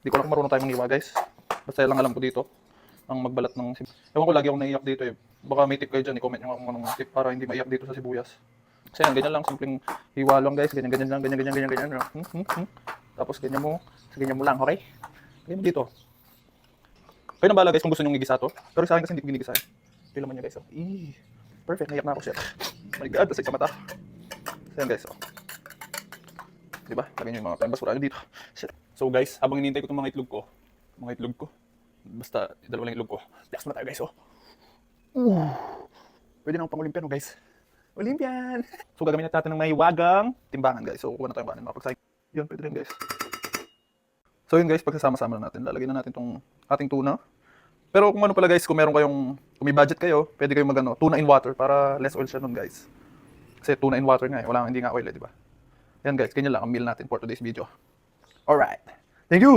Hindi ko alam kung marunong tayo manghiwa guys. Basta lang alam ko dito, ang magbalat ng sibuyas. Ewan ko, lagi akong naiiyak dito eh. Baka may tip kayo dyan, i-comment nyo kung anong tip para hindi maiyak dito sa sibuyas. Kasi yan, ganyan lang, simpleng hiwa lang guys. Ganyan, ganyan lang, ganyan, ganyan, ganyan, ganyan. Tapos ganyan mo lang, okay? Ganyan mo dito. Kayo nang bahala guys kung gusto nyo igisa to. Pero sa akin kasi hindi ko ginigisa eh. Ito naman nyo guys. Oh. Perfect, naiyak na ako, shit. Oh my god, nasa sa mata. So yan guys, oh. Diba? Lagyan nyo yung mga basura dito. Shit. So guys, habang hinihintay ko itong mga itlog ko, basta dalawa lang itlog ko. Relax muna tayo guys, oh. Pwede na akong pang-Olympian, oh guys. Olympian! So gagamitin natin ng may wagang timbangan guys. So kuha na tayong kanin, mapagsahin. Yun, pwede rin guys. So yun guys, pagsasama-sama na natin, lalagyan na natin itong ating tuna. Pero kung ano pala guys, kung kung may budget kayo, pwede kayong magano, tuna in water para less oil siya nun guys. Kasi tuna in water nga eh, hindi nga oil eh, di ba? Yan guys, ganyan lang ang meal natin for today's video. Alright. Thank you!